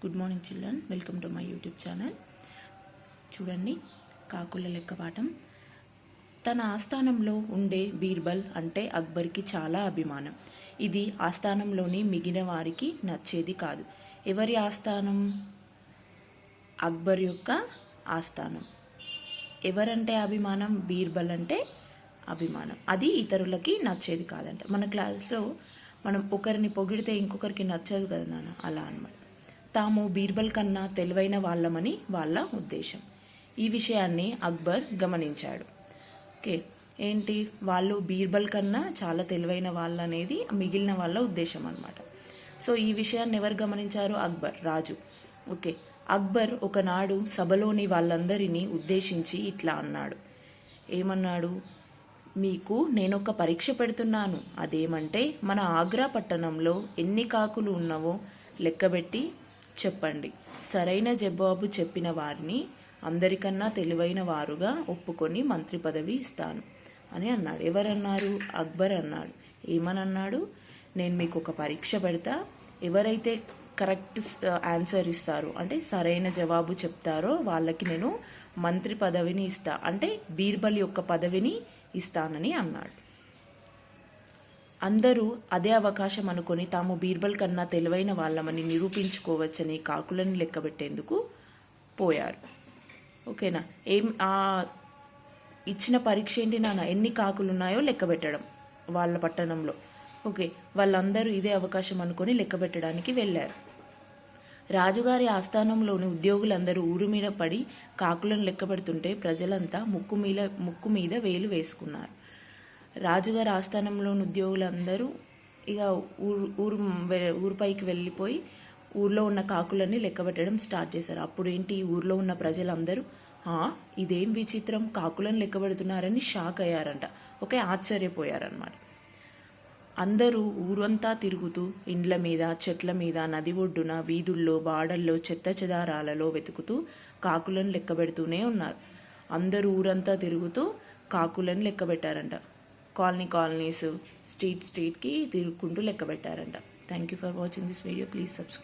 Good morning children, welcome to my YouTube channel. చూడండి, కాకుల లెక్క పాఠం. తన ఆస్థానంలో ఉండే బీర్బల్ అంటే అక్బర్కి చాలా అభిమానం. ఇది ఆస్థానంలోని మిగిలిన వారికి నచ్చేది కాదు. ఎవరి ఆస్థానం? అక్బర్ యొక్క ఆస్థానం. ఎవరంటే అభిమానం? బీర్బల్ అంటే అభిమానం. అది ఇతరులకి నచ్చేది కాదంట. మన క్లాస్లో మనం ఒకరిని పొగిడితే ఇంకొకరికి నచ్చదు కదా నాన్న, అలా అన్నమాట. తాము బీర్బల్ కన్నా తెలివైన వాళ్ళమని వాళ్ళ ఉద్దేశం. ఈ విషయాన్ని అక్బర్ గమనించాడు. ఓకే, ఏంటి వాళ్ళు బీర్బల్ కన్నా చాలా తెలివైన వాళ్ళనేది మిగిలిన వాళ్ళ ఉద్దేశం అన్నమాట. సో ఈ విషయాన్ని ఎవరు గమనించారు? అక్బర్, రాజు. ఓకే, అక్బర్ ఒకనాడు సభలోని వాళ్ళందరినీ ఉద్దేశించి ఇట్లా అన్నాడు. ఏమన్నాడు? మీకు నేనొక పరీక్ష పెడుతున్నాను. అదేమంటే మన ఆగ్రా పట్టణంలో ఎన్ని కాకులు ఉన్నావో లెక్కబెట్టి చెప్పండి. సరైన జవాబు చెప్పిన వారిని అందరికన్నా తెలివైన వారుగా ఒప్పుకొని మంత్రి పదవి ఇస్తాను అని అన్నాడు. ఎవరన్నారు? అక్బర్ అన్నాడు. ఏమనన్నాడు? నేను మీకు ఒక పరీక్ష పెడతా, ఎవరైతే కరెక్ట్ ఆన్సర్ ఇస్తారో అంటే సరైన జవాబు చెప్తారో వాళ్ళకి నేను మంత్రి పదవిని ఇస్తా, అంటే బీర్బల్ యొక్క పదవిని ఇస్తానని అన్నాడు. అందరూ అదే అవకాశం అనుకొని తాము బీర్బల్ కన్నా తెలివైన వాళ్ళమని నిరూపించుకోవచ్చని కాకులను లెక్కబెట్టేందుకు పోయారు. ఓకేనా? ఇచ్చిన పరీక్ష ఏంటి నాన్న? ఎన్ని కాకులు ఉన్నాయో లెక్కబెట్టడం వాళ్ళ పట్టణంలో. ఓకే, వాళ్ళందరూ ఇదే అవకాశం అనుకొని లెక్కబెట్టడానికి వెళ్ళారు. రాజుగారి ఆస్థానంలోని ఉద్యోగులందరూ ఊరు మీద పడి కాకులను లెక్కబెడుతుంటే ప్రజలంతా ముక్కు మీద వేలు వేసుకున్నారు. రాజుగారి ఆస్థానంలోని ఉద్యోగులందరూ ఇక ఊరు పైకి వెళ్ళిపోయి ఊర్లో ఉన్న కాకులన్నీ లెక్కబెట్టడం స్టార్ట్ చేశారు. అప్పుడు ఏంటి, ఊర్లో ఉన్న ప్రజలందరూ ఇదేం విచిత్రం, కాకులను లెక్కబెడుతున్నారని షాక్ అయ్యారంట. ఓకే, ఆశ్చర్యపోయారన్నమాట. అందరూ ఊరంతా తిరుగుతూ ఇండ్ల మీద, చెట్ల మీద, నది ఒడ్డున, వీధుల్లో, బాడల్లో, చెత్త చెదారాలలో వెతుకుతూ కాకులను లెక్కబెడుతూనే ఉన్నారు. అందరూ ఊరంతా తిరుగుతూ కాకులను లెక్కబెట్టారంట. కాలనీస్, స్ట్రీట్కి తిరుగుకుంటూ లెక్కబెట్టారంట. Thank you for watching this video. Please subscribe.